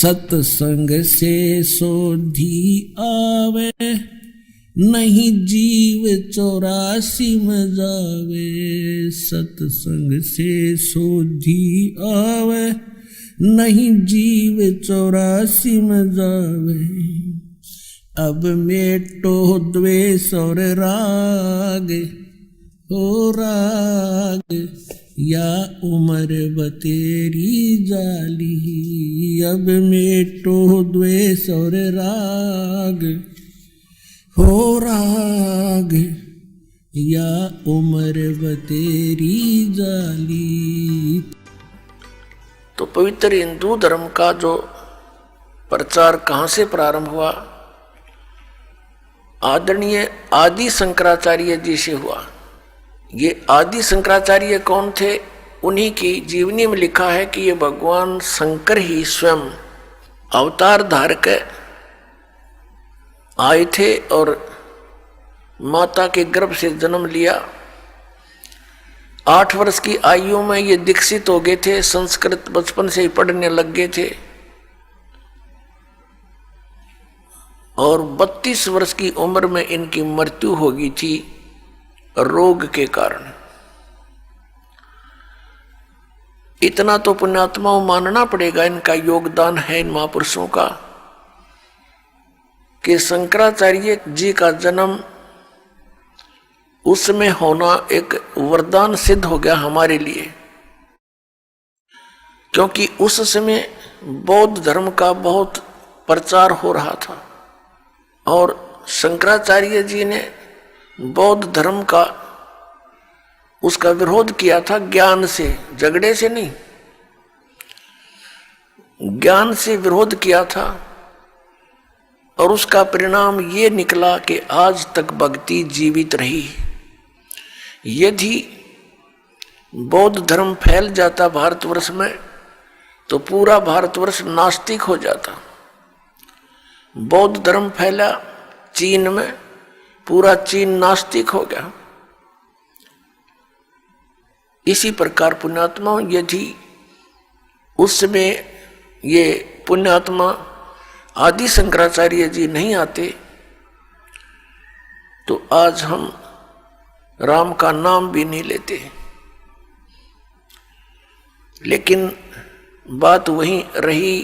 सत्संग से सोधी आवे, नहीं जीव 84 में जावे। सत्संग से सोधी आवे, नहीं जीव 84 में जावे। अब मेटो द्वेष और राग, हो राग या उम्र बतेरी जाली। अब मेटो द्वेष और राग, हो राग या उम्र बतेरी जाली। तो पवित्र हिंदू धर्म का जो प्रचार कहाँ से प्रारंभ हुआ? आदरणीय आदि शंकराचार्य जी से हुआ। ये आदि शंकराचार्य कौन थे? उन्हीं की जीवनी में लिखा है कि ये भगवान शंकर ही स्वयं अवतार धारक आए थे और माता के गर्भ से जन्म लिया। 8 वर्ष की आयु में ये दीक्षित हो गए थे, संस्कृत बचपन से ही पढ़ने लग गए थे और 32 वर्ष की उम्र में इनकी मृत्यु हो गई थी रोग के कारण। इतना तो पुण्यात्माओं मानना पड़ेगा, इनका योगदान है इन महापुरुषों का, कि शंकराचार्य जी का जन्म उसमें होना एक वरदान सिद्ध हो गया हमारे लिए, क्योंकि उस समय बौद्ध धर्म का बहुत प्रचार हो रहा था और शंकराचार्य जी ने बौद्ध धर्म का उसका विरोध किया था ज्ञान से, झगड़े से नहीं, ज्ञान से विरोध किया था। और उसका परिणाम ये निकला कि आज तक भक्ति जीवित रही। यदि बौद्ध धर्म फैल जाता भारतवर्ष में तो पूरा भारतवर्ष नास्तिक हो जाता। बौद्ध धर्म फैला चीन में, पूरा चीन नास्तिक हो गया। इसी प्रकार पुण्यात्मा, यदि उस समय ये पुण्यात्मा आदि शंकराचार्य जी नहीं आते तो आज हम राम का नाम भी नहीं लेते। लेकिन बात वही रही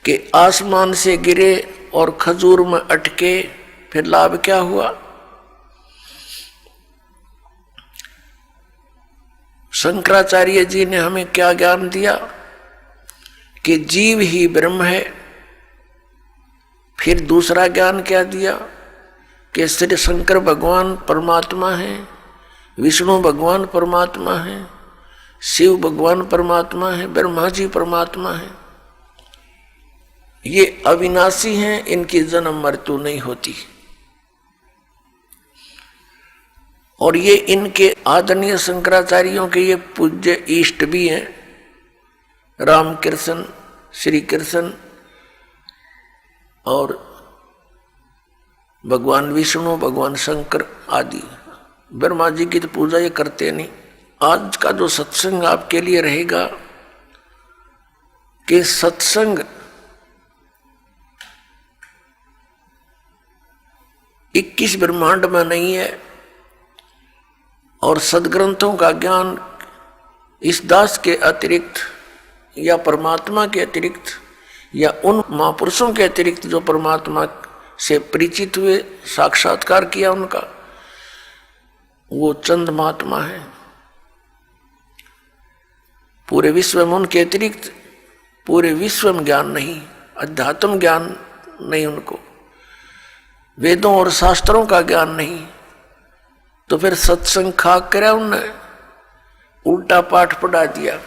कि आसमान से गिरे और खजूर में अटके, फिर लाभ क्या हुआ? शंकराचार्य जी ने हमें क्या ज्ञान दिया कि जीव ही ब्रह्म है। फिर दूसरा ज्ञान क्या दिया कि श्री शंकर भगवान परमात्मा है, विष्णु भगवान परमात्मा है, शिव भगवान परमात्मा है, ब्रह्मा जी परमात्मा है। ये अविनाशी हैं, इनकी जन्म मृत्यु नहीं होती। और ये इनके आदरणीय शंकराचार्यों के ये पूज्य इष्ट भी हैं, रामकृष्ण, श्री कृष्ण और भगवान विष्णु, भगवान शंकर आदि। ब्रह्मा जी की तो पूजा ये करते नहीं। आज का जो सत्संग आपके लिए रहेगा कि सत्संग 21 ब्रह्मांड में नहीं है और सदग्रंथों का ज्ञान इस दास के अतिरिक्त या परमात्मा के अतिरिक्त या उन महापुरुषों के अतिरिक्त जो परमात्मा से परिचित हुए, साक्षात्कार किया उनका, वो चंद महात्मा है। पूरे विश्व में उनके अतिरिक्त पूरे विश्व में ज्ञान नहीं, अध्यात्म ज्ञान नहीं उनको, वेदों और शास्त्रों का ज्ञान नहीं। तो फिर सत्संग खाक करा उनने, उल्टा पाठ पढ़ा दिया।